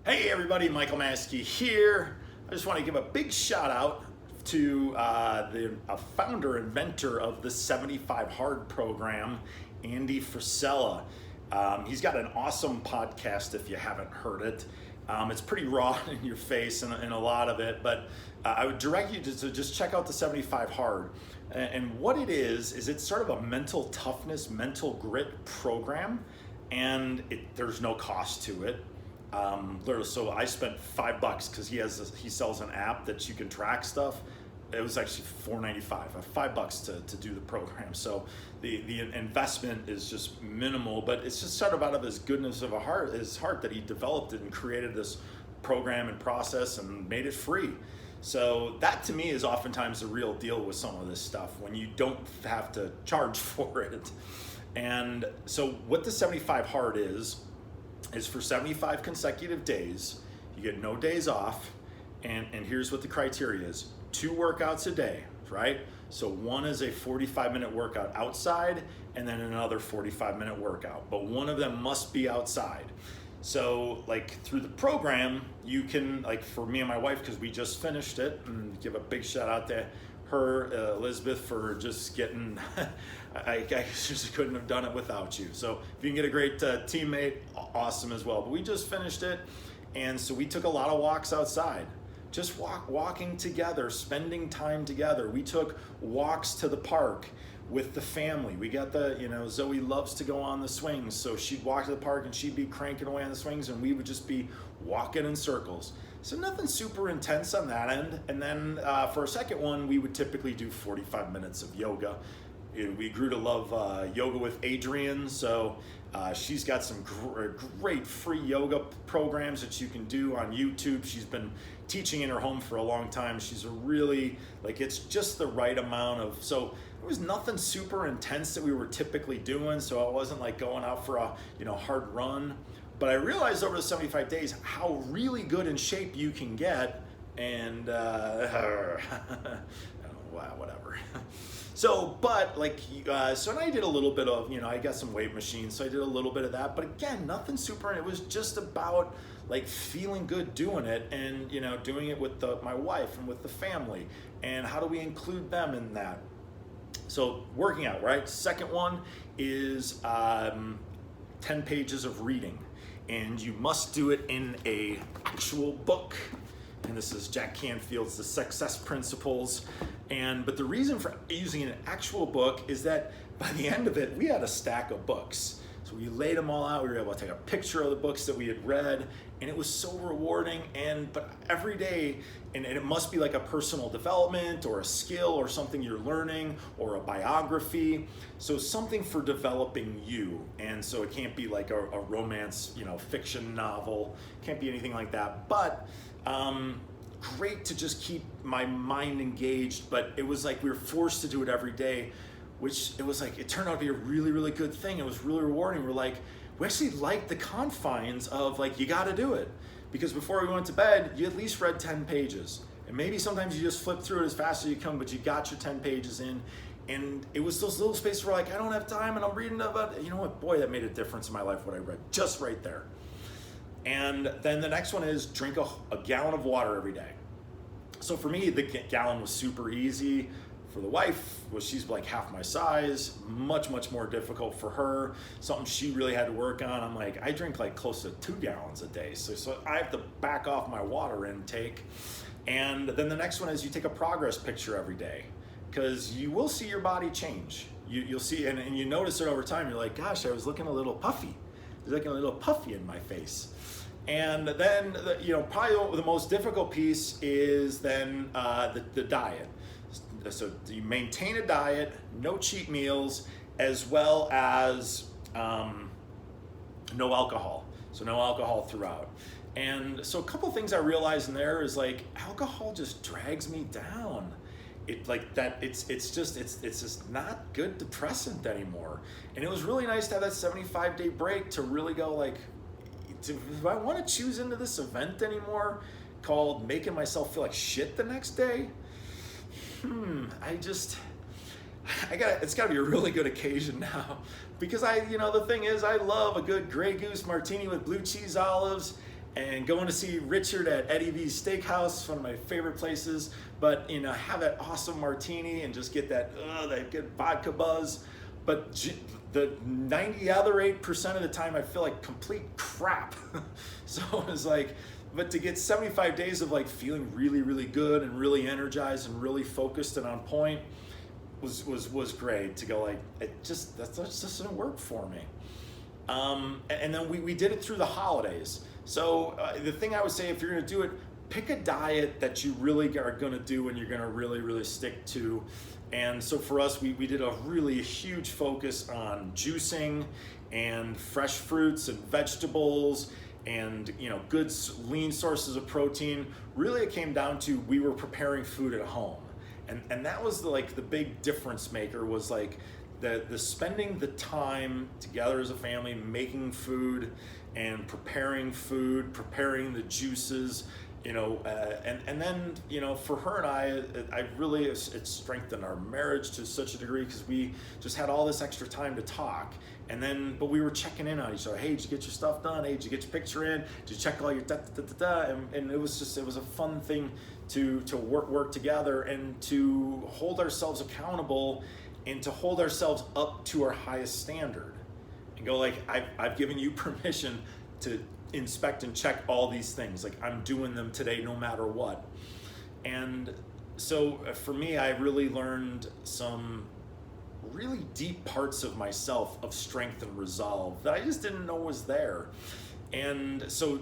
Hey everybody, Michael Maskey here. I just want to give a big shout out to the founder, inventor of the 75 Hard program, Andy Frisella. He's got an awesome podcast if you haven't heard it. It's pretty raw in your face in a lot of it, but I would direct you to just check out the 75 Hard. And what it is it's sort of a mental toughness, mental grit program, and there's no cost to it. So I spent $5 because he sells an app that you can track stuff. It was actually $4.95, $5 to do the program. So the investment is just minimal, but it's just sort of out of his goodness of his heart that he developed it and created this program and process and made it free. So that to me is oftentimes the real deal with some of this stuff, when you don't have to charge for it. And so what the 75 Hard is for 75 consecutive days. You get no days off, and here's what the criteria is. 2 workouts a day, right? So one is a 45-minute workout outside, and then another 45-minute workout, but one of them must be outside. So like through the program, you can, like for me and my wife, because we just finished it, and give a big shout out to her, Elizabeth, for just getting, I just couldn't have done it without you. So if you can get a great teammate, awesome as well. But we just finished it, and so we took a lot of walks outside. Just walking together, spending time together. We took walks to the park with the family. We got Zoe loves to go on the swings, so she'd walk to the park and she'd be cranking away on the swings, and we would just be walking in circles. So nothing super intense on that end. And then for a second one, we would typically do 45 minutes of yoga. We grew to love yoga with Adrienne, so she's got some great free yoga programs that you can do on YouTube. She's been teaching in her home for a long time. She's a really, it's just the right amount of, so there was nothing super intense that we were typically doing, so I wasn't like going out for a hard run. But I realized over the 75 days how really good in shape you can get, and whatever. So, but and I did a little bit of, I got some weight machines, so I did a little bit of that. But again, nothing super. It was just about feeling good doing it, and doing it with my wife and with the family, and how do we include them in that? So working out, right? Second one is 10 pages of reading, and you must do it in a actual book. And this is Jack Canfield's The Success Principles. But the reason for using an actual book is that by the end of it, we had a stack of books. So we laid them all out. We were able to take a picture of the books that we had read, and it was so rewarding. But every day, and it must be like a personal development or a skill or something you're learning or a biography. So something for developing you. And so it can't be like a romance, fiction novel. Can't be anything like that. But great to just keep my mind engaged. But it was like we were forced to do it every day, which it turned out to be a really, really good thing. It was really rewarding. We actually liked the confines of you got to do it, because before we went to bed, you at least read 10 pages. And maybe sometimes you just flip through it as fast as you can, but you got your 10 pages in. And it was those little spaces where I don't have time and I'm reading about it. You know what, boy, that made a difference in my life, what I read, just right there. And then the next one is drink a gallon of water every day. So for me, the gallon was super easy. For the wife, she's like half my size, much, much more difficult for her. Something she really had to work on. I'm I drink close to 2 gallons a day. So I have to back off my water intake. And then the next one is you take a progress picture every day, because you will see your body change. You'll see, and you notice it over time. You're gosh, I was looking a little puffy. There's a little puffy in my face. And then, probably the most difficult piece is then the diet. So you maintain a diet, no cheat meals, as well as no alcohol. So no alcohol throughout. And so a couple things I realized in there is alcohol just drags me down. It's just not good depressant anymore. And it was really nice to have that 75-day break to really go do I want to choose into this event anymore called making myself feel like shit the next day? It's got to be a really good occasion now, because the thing is, I love a good Grey Goose martini with blue cheese olives, and going to see Richard at Eddie V's Steakhouse, one of my favorite places. But have that awesome martini and just get that good vodka buzz. But the 98% of the time, I feel like complete crap. So it was like, but to get 75 days of like feeling really, really good and really energized and really focused and on point was great. To go like, that just doesn't work for me. And then we did it through the holidays. So the thing I would say, if you're going to do it, pick a diet that you really are going to do and you're going to really, really stick to. And so for us, we did a really huge focus on juicing and fresh fruits and vegetables and good lean sources of protein. Really, it came down to we were preparing food at home, and that was the big difference maker. Was like the spending the time together as a family, making food and preparing food, preparing the juices, and then, for her and I really, it strengthened our marriage to such a degree because we just had all this extra time to talk. And then, but we were checking in on each other. Hey, did you get your stuff done? Hey, did you get your picture in? Did you check all your da-da-da-da-da? And it was a fun thing to work together and to hold ourselves accountable and to hold ourselves up to our highest standard and go like, I've given you permission to inspect and check all these things. Like, I'm doing them today no matter what. And so for me, I really learned some really deep parts of myself of strength and resolve that I just didn't know was there. And so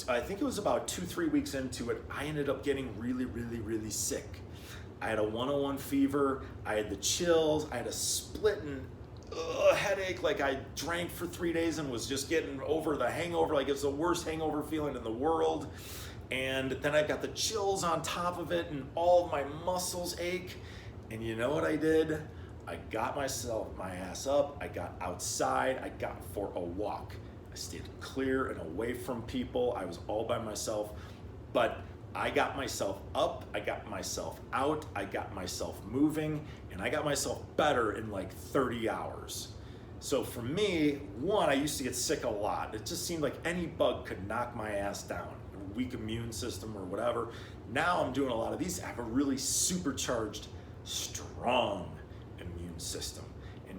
I think it was about 2-3 weeks into it, I ended up getting really, really, really sick. I had a 101 fever, I had the chills, I had a splitting headache, like I drank for 3 days and was just getting over the hangover, like it's the worst hangover feeling in the world. And then I got the chills on top of it and all of my muscles ache. And you know what I did? I got my ass up, I got outside, I got for a walk. I stayed clear and away from people. I was all by myself, but I got myself up, I got myself out, I got myself moving, and I got myself better in like 30 hours. So for me, one, I used to get sick a lot. It just seemed like any bug could knock my ass down, a weak immune system or whatever. Now I'm doing a lot of these. I have a really supercharged, strong immune system,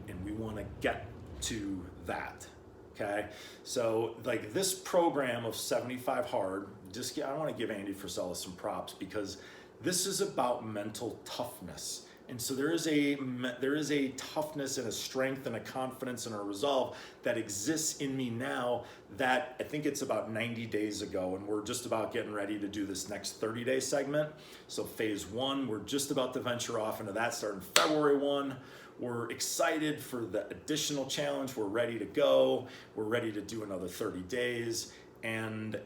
and we want to get to that. Okay, so like this program of 75 Hard, I want to give Andy Frisella some props because this is about mental toughness. And so there is a toughness and a strength and a confidence and a resolve that exists in me now that I think it's about 90 days ago, and we're just about getting ready to do this next 30-day segment. So phase 1, we're just about to venture off into that starting February 1. We're excited for the additional challenge. We're ready to go. We're ready to do another 30 days. And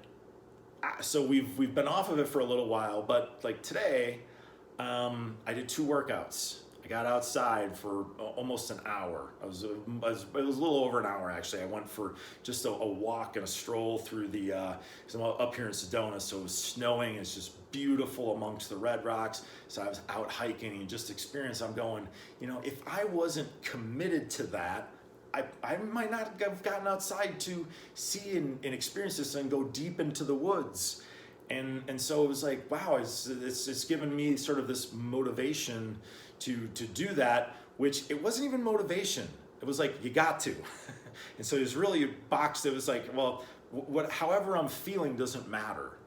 so we've been off of it for a little while, but like today, I did 2 workouts. I got outside for almost an hour. It was a little over an hour actually. I went for just a walk and a stroll through because I'm up here in Sedona, so it was snowing. It's just beautiful amongst the red rocks. So I was out hiking and just experienced. I'm going, if I wasn't committed to that, I might not have gotten outside to see and experience this and go deep into the woods. And so it was like, wow, it's given me sort of this motivation to do that, which it wasn't even motivation. It was like, you got to. And so there's really a box that was like, well, however I'm feeling doesn't matter.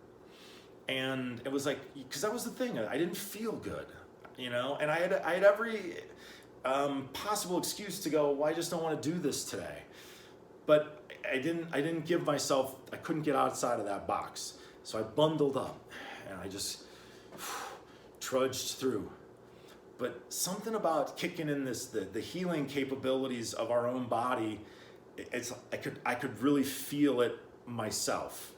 And it was like, because that was the thing, I didn't feel good, and I had every possible excuse to go, well, I just don't want to do this today. But I didn't give myself, I couldn't get outside of that box. So I bundled up and I just trudged through. But something about kicking in the healing capabilities of our own body, I could really feel it myself.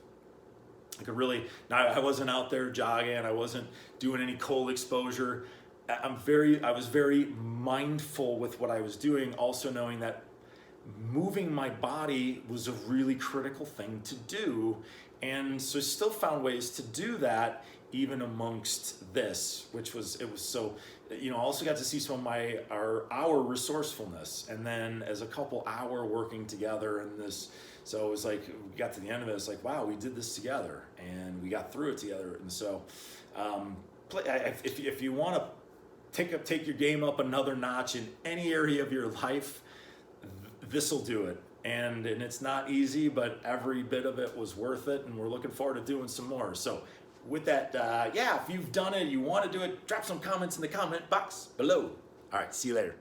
I wasn't out there jogging, I wasn't doing any cold exposure. I was very mindful with what I was doing, also knowing that moving my body was a really critical thing to do. And so still found ways to do that even amongst this, which was, it was so, also got to see some of our resourcefulness. And then as a couple, our working together in this. So it was like, we got to the end of it, it's like, wow, we did this together and we got through it together. And so if you want to take your game up another notch in any area of your life, this will do it. And it's not easy, but every bit of it was worth it, and we're looking forward to doing some more. So with that, if you've done it, you want to do it, drop some comments in the comment box below. All right, see you later.